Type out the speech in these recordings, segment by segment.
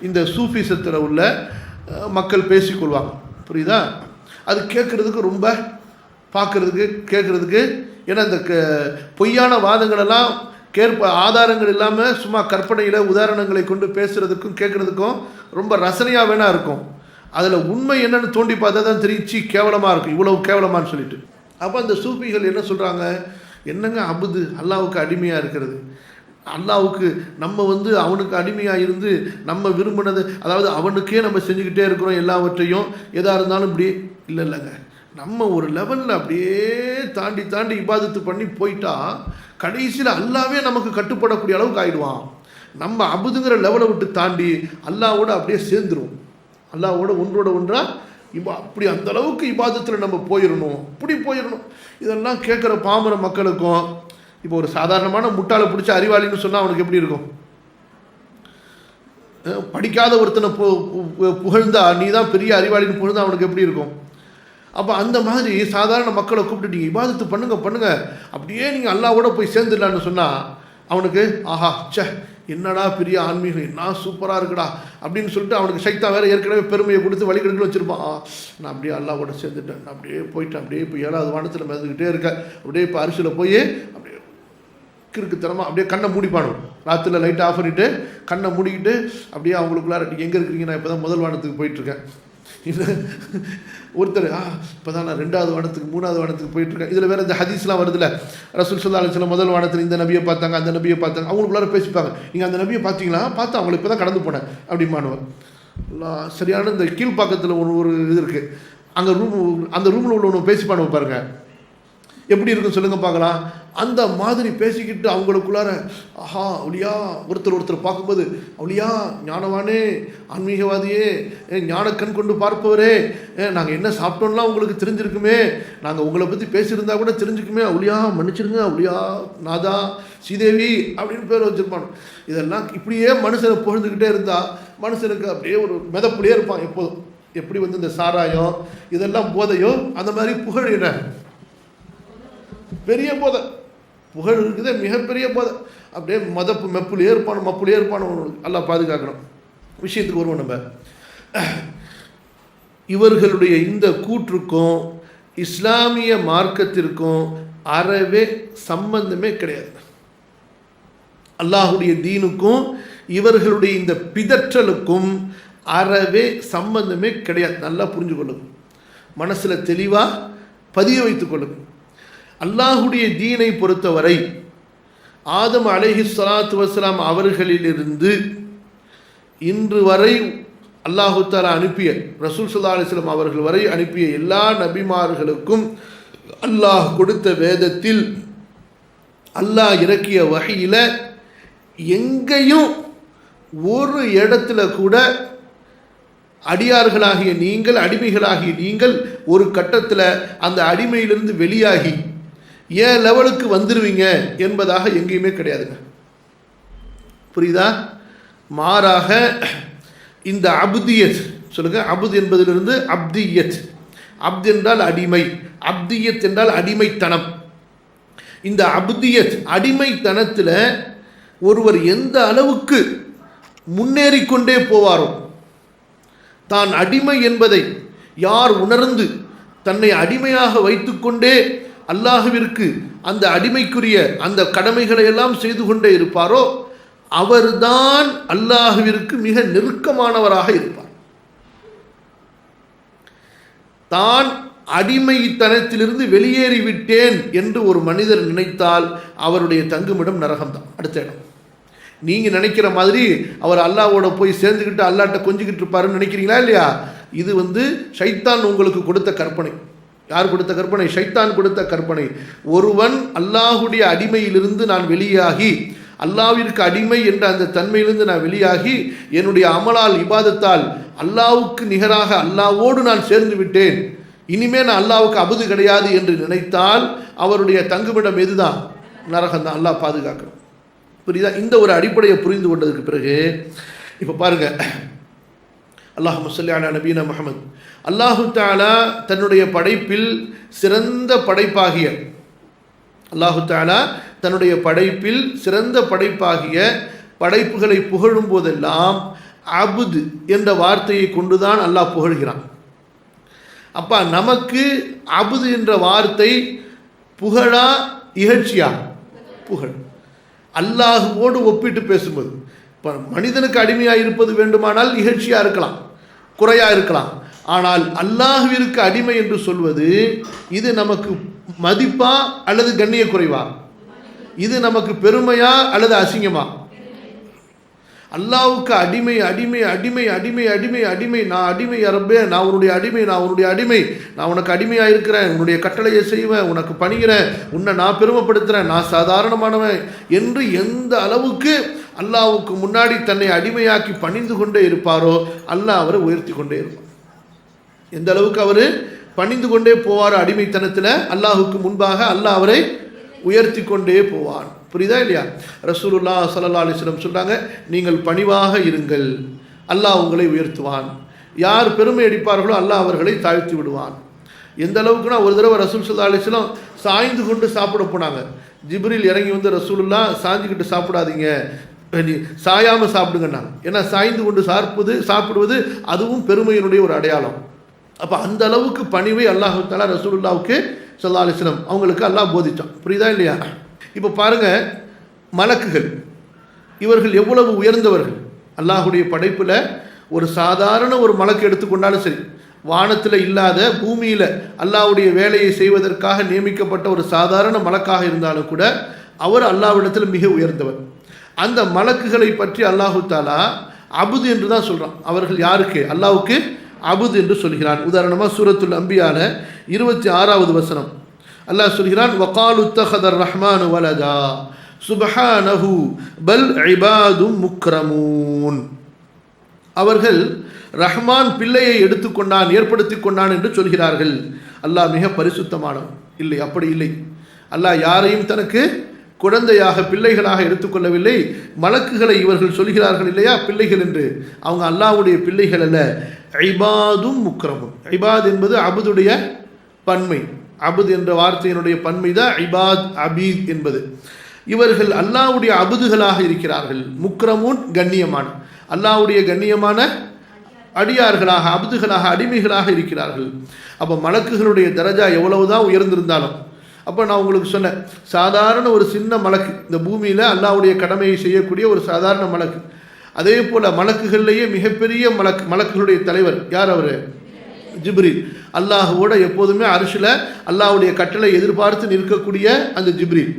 இந்த சூஃபிசத்தில் உள்ள மக்கள் பேசிக்கொள்வாங்க. புரியுதா? அது கேட்குறதுக்கு ரொம்ப பார்க்குறதுக்கு கேட்குறதுக்கு, ஏன்னா இந்த பொய்யான வாதங்களெல்லாம் ஆதாரங்கள் இல்லாமல் சும்மா கற்பனையில் உதாரணங்களை கொண்டு பேசுகிறதுக்கும் கேட்குறதுக்கும் ரொம்ப ரசனையாக வேணா இருக்கும். அதில் உண்மை என்னன்னு தோண்டி பார்த்தா தான் தெரிஞ்சு கேவலமாக இருக்கும், இவ்வளவு கேவலமானு சொல்லிட்டு. அப்போ அந்த சூஃபிகள் என்ன சொல்கிறாங்க, என்னங்க அபுது அல்லாவுக்கு அடிமையாக இருக்கிறது, அல்லாவுக்கு நம்ம அவனுக்கு அடிமையாக இருந்து நம்ம விரும்பினது, அதாவது அவனுக்கே நம்ம செஞ்சுக்கிட்டே இருக்கிறோம் எல்லாவற்றையும், எதாக இருந்தாலும் இப்படி இல்லைங்க. நம்ம ஒரு லெவலில் அப்படியே தாண்டி தாண்டி இபாதத்து பண்ணி போயிட்டா கடைசியில் அல்லாவே நமக்கு கட்டுப்படக்கூடிய அளவுக்கு ஆயிடுவான். நம்ம அபுதுங்கிற லெவலை விட்டு தாண்டி அல்லாவோட அப்படியே சேர்ந்துருவோம், அல்லாவோட ஒன்றோட ஒன்றாக அப்படி அந்த அளவுக்கு இபாதத்தில் நம்ம போயிடணும், அப்படி போயிடணும். இதெல்லாம் கேட்குற பாமர மக்களுக்கும், இப்போ ஒரு சாதாரணமான முட்டாளை பிடிச்ச அறிவாளின்னு சொன்னால் அவனுக்கு எப்படி இருக்கும்? படிக்காத ஒருத்தனை புகழ்ந்தா நீ தான் பெரிய அறிவாளின்னு புகழ்ந்தா அவனுக்கு எப்படி இருக்கும்? அப்போ அந்த மாதிரி சாதாரண மக்களை கூப்பிட்டு நீங்கள் இபாதத்து பண்ணுங்க அப்படியே நீங்கள் அல்லாவோட போய் சேர்ந்துடலான்னு சொன்னால் அவனுக்கு ஆஹா சே என்னடா பெரிய ஆன்மீகம், என்ன சூப்பராக இருக்குடா அப்படின்னு சொல்லிட்டு அவனுக்கு சைத்தான் வேறு ஏற்கனவே பெருமையை கொடுத்து வழிகெடுக்கணும் வச்சுருப்பான். நான் அப்படியே அல்லாவோட சேர்ந்துட்டேன், நான் அப்படியே போயிட்டேன், அப்படியே இப்போ 7வது வானத்தில் மிதந்துக்கிட்டே இருக்கேன், அப்படியே இப்போ அரிசியில் போய் அப்படியே கிறுக்குத்தனமாக அப்படியே கண்ணை மூடிப்பானு, ராத்திரியில் லைட்டை ஆஃப் பண்ணிவிட்டு கண்ணை மூடிக்கிட்டு அப்படியே அவங்களுக்குள்ளார எங்கே இருக்கிறீங்க, நான் இப்போ தான் முதல் வானத்துக்கு போயிட்டுருக்கேன். இது ஒருத்தர் இப்போ தான் நான் 2வது வானத்துக்கு 3வது வானத்துக்கு போயிட்டுருக்கேன். இதில் வேறு இந்த ஹதீஸ்லாம் வருதுல்ல, ரசூல் ஸல்லல்லாஹு அலைஹி வஸல்லம் முதல் வானத்தில் இந்த நபியை பார்த்தாங்க, அந்த நபியை பார்த்தாங்க, அவங்களுக்குள்ளார பேசிப்பாங்க. நீங்கள் அந்த நபியை பார்த்தீங்களா? பார்த்தா அவங்களை இப்போ தான் கடந்து போனேன் அப்படிமானவர். சரியான இந்த கீழ்ப்பாக்கத்தில் ஒரு இது இருக்குது, அங்கே அந்த ரூமில் உள்ளவங்க பேசிப்பானவ பாருங்க, எப்படி இருக்குன்னு சொல்லுங்கள் பார்க்கலாம். அந்த மாதிரி பேசிக்கிட்டு அவங்களுக்குள்ளார ஆஹா அவளியா ஒருத்தர் பார்க்கும்போது அவளியா ஞானவானே ஆன்மீகவாதியே ஞானக்கண் கொண்டு பார்ப்பவரே, நாங்கள் என்ன சாப்பிட்டோம்லாம் உங்களுக்கு தெரிஞ்சிருக்குமே, நாங்கள் உங்களை பற்றி பேசியிருந்தா கூட தெரிஞ்சுக்குமே, அவளியா மன்னிச்சிருங்க, அவளியா நாதா ஸ்ரீதேவி அப்படின்னு பேர் வச்சுருப்பான். இதெல்லாம் இப்படியே மனுஷனை புகழ்ந்துக்கிட்டே இருந்தால் மனுஷனுக்கு அப்படியே ஒரு மிதப்புலையே இருப்பான் எப்போதும். எப்படி இந்த சாராயம் இதெல்லாம் போதையோ அந்த மாதிரி புகழின பெரிய போதை, புகழ் இருக்குதே மிகப்பெரிய போதை, அப்படியே மப்புலேயே இருப்பானு எல்லாம் பாதுகாக்கணும். விஷயத்துக்கு வருவோம். நம்ம இவர்களுடைய இந்த கூற்றுக்கும் இஸ்லாமிய மார்க்கத்திற்கும் அறவே சம்பந்தமே கிடையாது. அல்லாஹுடைய தீனுக்கும் இவர்களுடைய இந்த பிதற்றலுக்கும் அறவே சம்பந்தமே கிடையாது. நல்லா புரிஞ்சு கொள்ளுங்க, மனசில் தெளிவாக பதிய வைத்துக் கொள்ளுங்க. அல்லாஹுடைய தீனை பொறுத்தவரை ஆதம் அலைஹிஸ்ஸலாத்து வஸ்ஸலாம் அவர்களிலிருந்து இன்று வரை அல்லாஹு தஆலா அனுப்பிய ரசூல் ஸல்லல்லாஹு அலைஹி வஸல்லம் அவர்கள் வரை அனுப்பிய எல்லா நபிமார்களுக்கும் அல்லாஹ் கொடுத்த வேதத்தில் அல்லாஹ் இறக்கிய வஹீல எங்கேயும் ஒரு இடத்துல கூட அடியார்களாகிய நீங்கள், அடிமைகளாகிய நீங்கள் ஒரு கட்டத்தில் அந்த அடிமையிலிருந்து வெளியாகி ஏன் லெவலுக்கு வந்துடுவீங்க என்பதாக எங்கேயுமே கிடையாதுங்க. புரியுதா? மாறாக இந்த அப்தியத் சொல்லுங்க, அபுத் என்பதிலிருந்து அப்தியத், அப்து என்றால் அடிமை, அப்தியத் என்றால் அடிமைத்தனம். இந்த அப்தியத் அடிமைத்தனத்தில் ஒருவர் எந்த அளவுக்கு முன்னேறிக்கொண்டே போவாரோ, தான் அடிமை என்பதை யார் உணர்ந்து தன்னை அடிமையாக வைத்துக்கொண்டே அல்லாஹுவிற்கு அந்த அடிமைக்குரிய அந்த கடமைகளை எல்லாம் செய்து கொண்டே இருப்பாரோ அவர்தான் அல்லாஹுவிற்கு மிக நெருக்கமானவராக இருப்பார். தான் அடிமைத்தனத்திலிருந்து வெளியேறிவிட்டேன் என்று ஒரு மனிதர் நினைத்தால் அவருடைய தங்குமிடம் நரகம்தான், அடுத்த இடம். நீங்கள் நினைக்கிற மாதிரி அவர் அல்லாவோட போய் சேர்ந்துக்கிட்டு அல்லாட்ட கொஞ்சிக்கிட்டு இருப்பாருன்னு நினைக்கிறீங்களா இல்லையா? இது ஷைத்தான் உங்களுக்கு கொடுத்த கற்பனை. யார் கொடுத்த கற்பனை? ஷைத்தான் கொடுத்த கற்பனை. ஒருவன் அல்லாஹுடைய அடிமையிலிருந்து நான் வெளியாகி, அல்லாவிற்கு அடிமை என்ற அந்த தன்மையிலிருந்து நான் வெளியாகி என்னுடைய அமலால் இபாதத்தால் அல்லாவுக்கு நிகராக அல்லாவோடு நான் சேர்ந்து விட்டேன், இனிமே நான் அல்லாவுக்கு அபுது கிடையாது என்று நினைத்தால் அவருடைய தங்குமிடம் எதுதான்? நரகம்தான். அல்லாஹ் பாதுகாக்கணும். புரியுதா? இந்த ஒரு அடிப்படையை புரிந்து கொண்டதுக்கு பிறகு இப்போ பாருங்க, அல்லாஹும்ம ஸல்லி அலா நபீனா முஹம்மத். அல்லாஹு தஆலா தன்னுடைய படைப்பில் சிறந்த படைப்பாகிய அல்லாஹு தஆலா தன்னுடைய படைப்பில் சிறந்த படைப்பாகிய படைப்புகளை புகழும் போதெல்லாம் அபுது என்ற வார்த்தையை கொண்டுதான் அல்லாஹ் புகழ்கிறான். அப்போ நமக்கு அபுது என்ற வார்த்தை புகழா இகழ்ச்சியா? புகழ். அல்லாஹுவோடு ஒப்பிட்டு பேசும்போது இப்போ மனிதனுக்கு அடிமையாக இருப்பது வேண்டுமானால் இகழ்ச்சியாக இருக்கலாம், குறையாக இருக்கலாம். ஆனால் அல்லாஹுவிற்கு அடிமை என்று சொல்வது இது நமக்கு மதிப்பா அல்லது கண்ணிய குறைவா? இது நமக்கு பெருமையா அல்லது அசிங்கமா? அல்லாஹ்வுக்கு அடிமை அடிமை அடிமை அடிமை அடிமை அடிமை, நான் அடிமை அரபே, நான் உன்னுடைய அடிமை, நான் உன்னுடைய அடிமை, நான் உனக்கு அடிமையாக இருக்கிறேன், உன்னுடைய கட்டளையை செய்வேன், உனக்கு பணிகிறேன், உன்னை நான் பெருமைப்படுத்துகிறேன், நான் சாதாரணமானவன் என்று எந்த அளவுக்கு அல்லாஹ்வுக்கு முன்னாடி தன்னை அடிமையாக்கி பணிந்து கொண்டே இருப்பாரோ அல்லாஹ் அவரை உயர்த்தி கொண்டே இருப்பார். எந்த அளவுக்கு அவர் பணிந்து கொண்டே போவார் அடிமைத்தனத்தில், அல்லாஹுக்கு முன்பாக அல்லாஹ் அவரை உயர்த்தி கொண்டே போவார். புரியுதா இல்லையா? ரசூலுல்லாஹ் ஸல்லல்லாஹு அலைஹி வஸல்லம் சொல்றாங்க, நீங்கள் பணிவாக இருங்கள், அல்லாஹ் உங்களை உயர்த்துவான். யார் பெருமை அடிப்பார்களோ அல்லாஹ் அவர்களை தாழ்த்தி விடுவான். எந்த அளவுக்குன்னா, ஒரு தடவை ரசூல் ஸல்லல்லாஹு அலைஹி வஸல்லம் சாய்ந்து கொண்டு சாப்பிட போனாங்க. ஜிப்ரீல் இறங்கி வந்து ரசூலுல்லாஹ் சாஞ்சிக்கிட்டு சாப்பிடாதீங்க, சாயாமல் சாப்பிடுங்கன்னாங்க. ஏன்னா சாய்ந்து கொண்டு சாப்பிடுவது அதுவும் பெருமையினுடைய ஒரு அடையாளம். அப்போ அந்த அளவுக்கு பணிவை அல்லாஹ் தஆலா ரசூலுல்லாஹ்வுக்கு ஸல்லல்லாஹு அலைஹி வஸல்லம் அவங்களுக்கு அல்லாஹ் போதிச்சான். புரியுதா இல்லையா? இப்போ பாருங்க, மலக்குகள் இவர்கள் எவ்வளவு உயர்ந்தவர்கள். அல்லாஹுடைய படைப்பில் ஒரு சாதாரண ஒரு மலக்கு எடுத்துக்கொண்டாலும் சரி, வானத்தில் இல்லாத பூமியில் அல்லாஹ்வுடைய வேலையை செய்வதற்காக நியமிக்கப்பட்ட ஒரு சாதாரண மலக்காக இருந்தாலும் கூட அவர் அல்லாஹ்விடத்தில் மிக உயர்ந்தவர். அந்த மலக்குகளை பற்றி அல்லாஹு தஆலா அபுது என்று தான் சொல்கிறான். அவர்கள் யாருக்கு? அல்லாஹ்வுக்கு அபுது என்று சொல்கிறான். உதாரணமாக சூரத்துல் அம்பியால 26வது வசனம் அல்லாஹ் சொல்கிறான், வகாலு தஹதர் ரஹ்மானு வலதா சுப்ஹானஹு பல் இபாதும் முக்ரமூன். அவர்கள் ரஹ்மான் பிள்ளையை எடுத்துக்கொண்டான், ஏற்படுத்தி கொண்டான் என்று சொல்கிறார்கள். அல்லாஹ் மிக பரிசுத்தமானவன். இல்லை, அப்படி இல்லை. அல்லாஹ் யாரையும் தனக்கு குழந்தையாக பிள்ளைகளாக எடுத்துக்கொள்ளவில்லை. மலக்குகளை இவர்கள் சொல்கிறார்கள் இல்லையா பிள்ளைகள் என்று, அவங்க அல்லாஹ்வுடைய பிள்ளைகள் அல்ல. இபாதும் முக்ரமும். இபாத் என்பது அபுதுடைய பன்மை. அபுத் என்ற வார்த்தையினுடைய பன்மை தான் இபாத், அபீத் என்பது. இவர்கள் அல்லாஹ்வுடைய அபுதுகளாக இருக்கிறார்கள். முக்ரமுன் கண்ணியமான, அல்லாஹ்வுடைய கண்ணியமான அடியார்களாக, அபுதுகளாக, அடிமைகளாக இருக்கிறார்கள். அப்போ மலக்குகளுடைய தரஜா எவ்வளவுதான் உயர்ந்திருந்தாலும், அப்போ நான் உங்களுக்கு சொன்னேன், சாதாரண ஒரு சின்ன மலக்கு இந்த பூமியில் அல்லாஹ்வுடைய கடமையை செய்யக்கூடிய ஒரு சாதாரண மலக்கு. அதே போல் மலக்குகள்லேயே மிகப்பெரிய மலக்குகளுடைய தலைவர் யார்? அவர் ஜிப்ரீல். அல்லாஹுவோட எப்போதுமே அரிசில் அல்லாஹ்வுடைய கட்டளை எதிர்பார்த்து நிற்கக்கூடிய அந்த ஜிப்ரீல்,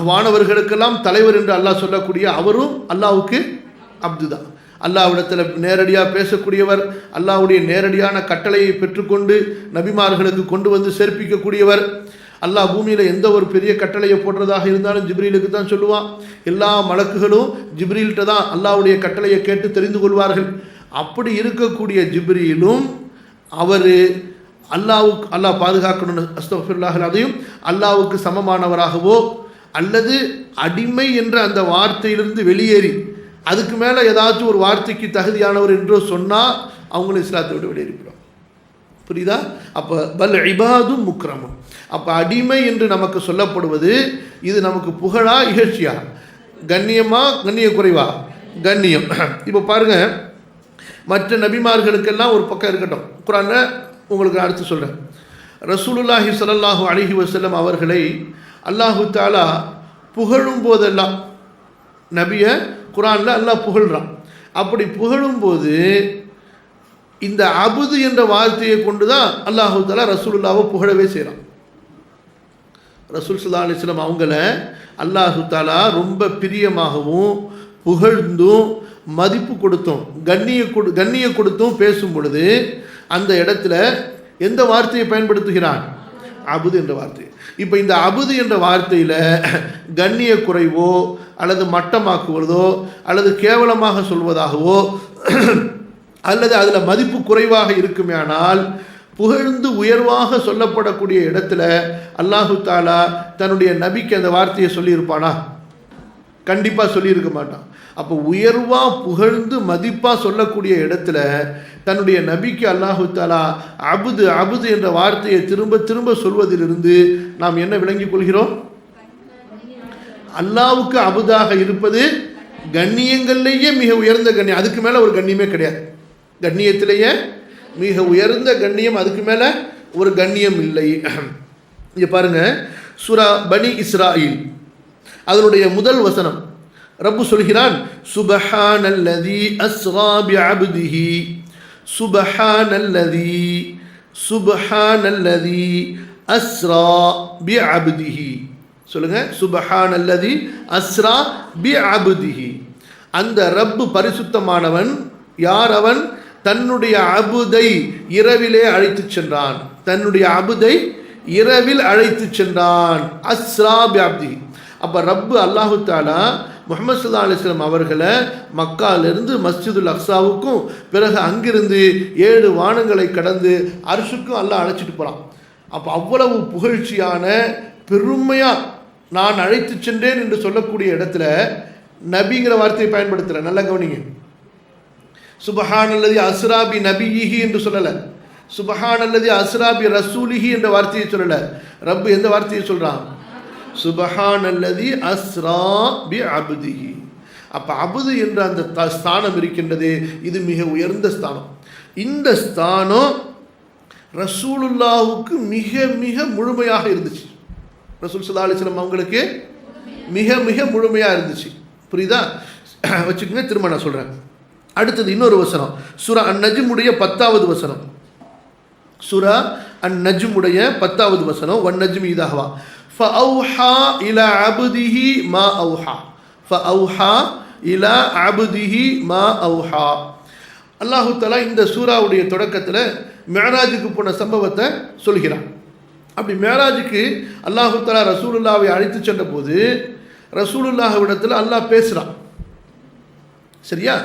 வானவர்களுக்கெல்லாம் தலைவர் என்று அல்லாஹ் சொல்லக்கூடிய அவரும் அல்லாஹ்வுக்கு அப்து தான். அல்லாஹ்விடத்தில் நேரடியாக பேசக்கூடியவர், அல்லாஹ்வுடைய நேரடியான கட்டளையை பெற்றுக்கொண்டு நபிமார்களுக்கு கொண்டு வந்து சேர்ப்பிக்கக்கூடியவர். அல்லாஹ் பூமியில் எந்த ஒரு பெரிய கட்டளையை போடுறதாக இருந்தாலும் ஜிப்ரீலுக்கு தான் சொல்லுவான். எல்லா மலக்குகளும் ஜிப்ரீல்கிட்ட தான் அல்லாஹ்வுடைய கட்டளையை கேட்டு தெரிந்து கொள்வார்கள். அப்படி இருக்கக்கூடிய ஜிப்ரீலும் அவர் அல்லாஹ் பாதுகாக்கணும்னு அஸ்தக்ஃபிருல்லாஹ் அதையும் அல்லாஹ்வுக்கு சமமானவராகவோ அல்லது அடிமை என்ற அந்த வார்த்தையிலிருந்து வெளியேறி அதுக்கு மேலே ஏதாச்சும் ஒரு வார்த்தைக்கு தகுதியானவர் என்றோ சொன்னால் அவங்களும் இஸ்லாத்தை விட்டு வெளியேறிவிடும். புரியுதா? அப்போ பல் இபாதும் முக்ரமும். அப்போ அடிமை என்று நமக்கு சொல்லப்படுவது இது நமக்கு புகழா இகழ்ச்சியா? கண்ணியமா கண்ணிய குறைவா? கண்ணியம். இப்போ பாருங்க, மற்ற நபிமார்களுக்கெல்லாம் ஒரு பக்கம் இருக்கட்டும், குர்ஆன்ல உங்களுக்கு அடுத்து சொல்கிறேன். ரசூலுல்லாஹி ஸல்லல்லாஹு அலைஹி வஸல்லம் அவர்களை அல்லாஹு தஆலா புகழும் போதெல்லாம் நபியை குர்ஆனில் அல்லாஹ் புகழ்றான். அப்படி புகழும்போது இந்த அபுது என்ற வார்த்தையை கொண்டு தான் அல்லாஹு தஆலா ரசூலுல்லாவை புகழவே செய்கிறான். ரசூல் ஸல்லல்லாஹு அலைஹி வஸல்லம் அவங்கள அல்லாஹு தஆலா ரொம்ப பிரியமாகவும் புகழ்ந்தும் மதிப்பு கொடுத்தும் கண்ணிய கொடுத்தும் பேசும் பொழுது அந்த இடத்துல எந்த வார்த்தையை பயன்படுத்துகிறான்? அபுது என்ற வார்த்தை. இப்போ இந்த அபுது என்ற வார்த்தையில் கண்ணிய குறைவோ அல்லது மட்டமாக்குவதோ அல்லது கேவலமாக சொல்வதாகவோ அல்லது அதில் மதிப்பு குறைவாக இருக்குமேனால் புகழ்ந்து உயர்வாக சொல்லப்படக்கூடிய இடத்துல அல்லாஹு தஆலா தன்னுடைய நபிக்கு அந்த வார்த்தையை சொல்லியிருப்பானா? கண்டிப்பாக சொல்லியிருக்க மாட்டான். அப்போ உயர்வாக புகழ்ந்து மதிப்பாக சொல்லக்கூடிய இடத்துல தன்னுடைய நபிக்கு அல்லாஹு தஆலா அபுது அபுது என்ற வார்த்தையை திரும்ப திரும்ப சொல்வதிலிருந்து நாம் என்ன விளங்கிக் கொள்கிறோம்? அல்லாஹ்வுக்கு அபுதாக இருப்பது கண்ணியங்கள்லேயே மிக உயர்ந்த கண்ணியம், அதுக்கு மேலே ஒரு கண்ணியமே கிடையாது. கண்ணியத்திலேயே மிக உயர்ந்த கண்ணியம், அதுக்கு மேலே ஒரு கண்ணியம் இல்லை. இங்கே பாருங்க, சூரா பனி இஸ்ராயில் அதனுடைய முதல் வசனம் ரப்பு சொல்கிறான், சுபஹானல்லதி அஸ்ரா பிஅப்திஹி, சுபஹானல்லதி சுபஹானல்லதி அஸ்ரா பிஅப்திஹி. சொல்லுங்க, சுபஹானல்லதி அஸ்ரா பிஅப்திஹி. அந்த ரப்பு பரிசுத்தமானவன். யார் அவன்? தன்னுடைய அபுதை இரவிலே அழைத்து சென்றான். தன்னுடைய அபுதை இரவில் அழைத்து சென்றான். அஸ்ரா பிஅப்திஹி. அப்போ ரப்பு அல்லாஹு தாலா முஹம்மது ஸல்லல்லாஹு அலைஹி வஸல்லம் அவர்களை மக்காலிருந்து மஸ்ஜிதுல் அக்ஸாவுக்கும் பிறகு அங்கிருந்து 7 வானங்களை கடந்து அர்ஷுக்கும் அல்லாஹ் அழைச்சிட்டு போகிறான். அப்போ அவ்வளவு புகழ்ச்சியான பெருமையாக நான் அழைத்து சென்றேன் என்று சொல்லக்கூடிய இடத்துல நபிங்கிற வார்த்தையை பயன்படுத்துகிறேன். நல்லா கவனிங்க. சுபஹானல்லதி அஸ்ராபி நபியிஹி என்று சொல்லலை, சுபஹானல்லதி அஸ்ராபி ரசூலிஹி என்ற வார்த்தையை சொல்லலை. ரப்பு எந்த வார்த்தையை சொல்கிறான்? சுபஹானல்லதி அஸ்ரா பி அப்திஹி. அப்போ அபுது என்ற அந்த ஸ்தானம் இருக்கின்றது, இது மிக உயர்ந்த ஸ்தானம். இந்த ஸ்தானம் ரசூலுல்லாஹுக்கு மிக மிக முழுமையாக இருந்துச்சு. ரசூல் ஸல்லல்லாஹு அலைஹி வஸல்லம் அவங்களுக்கு மிக மிக முழுமையாக இருந்துச்சு. புரியுதா? வச்சுக்கோங்க, திரும்ப நான் சொல்கிறேன். அடுத்தது இன்னொரு வசனம், சூரா அன்-நஜ்முடைய 10வது வசனம். சூரா அன்-நஜ்முடைய 10வது வசனம், வன்-நஜ்மி இதா ஹவா ஃபஅவ்ஹா இலா அப்திஹி மா அவ்ஹா, ஃபஅவ்ஹா இலா அப்திஹி மா அவ்ஹா. அல்லாஹு தஆலா இந்த சூராவுடைய தொடக்கத்தில் மேராஜுக்கு போன சம்பவத்தை சொல்கிறான். அப்படி மேராஜுக்கு அல்லாஹு தஆலா ரசூலுல்லாவை அழைத்து சென்ற போது ரசூலுல்லாஹ்விடத்தில் அல்லாஹ் பேசுகிறான். சரியா?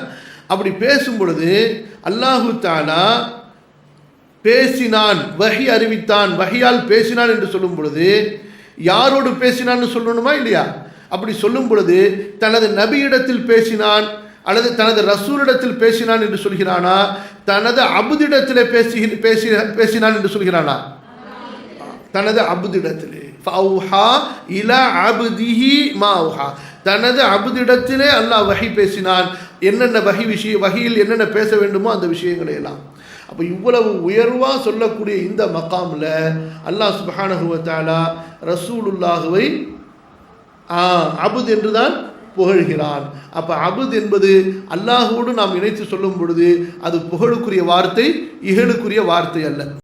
அப்படி பேசும் பொழுது அல்லாஹு தஆலா பேசினான், வஹி அறிவித்தான், வஹியால் பேசினான் என்று சொல்லும் பொழுது யாரோடு பேசினான்னு சொல்லணுமா இல்லையா? அப்படி சொல்லும் பொழுது தனது நபியிடத்தில் பேசினான் அல்லது தனது ரசூலிடத்தில் பேசினான் என்று சொல்கிறானா, தனது அபுதிடத்திலே பேசினான் என்று சொல்கிறானா? தனது அபுதிடத்திலே. ஃபஅவ்ஹா இலா அப்திஹி மா அவ்ஹா. தனது அபுதிடத்திலே அல்லாஹ் வஹி பேசினான். என்னென்ன வஹியில் என்னென்ன பேச வேண்டுமோ அந்த விஷயங்களை எல்லாம். அப்போ இவ்வளவு உயர்வாக சொல்லக்கூடிய இந்த மகாமில் அல்லாஹ் சுப்ஹானஹு வ தஆலா ரசூலுல்லாஹுவை அபுத் என்று தான் புகழ்கிறான். அப்போ அபுத் என்பது அல்லாஹோடு நாம் இணைத்து சொல்லும் பொழுது அது புகழுக்குரிய வார்த்தை, இகழுக்குரிய வார்த்தை அல்ல.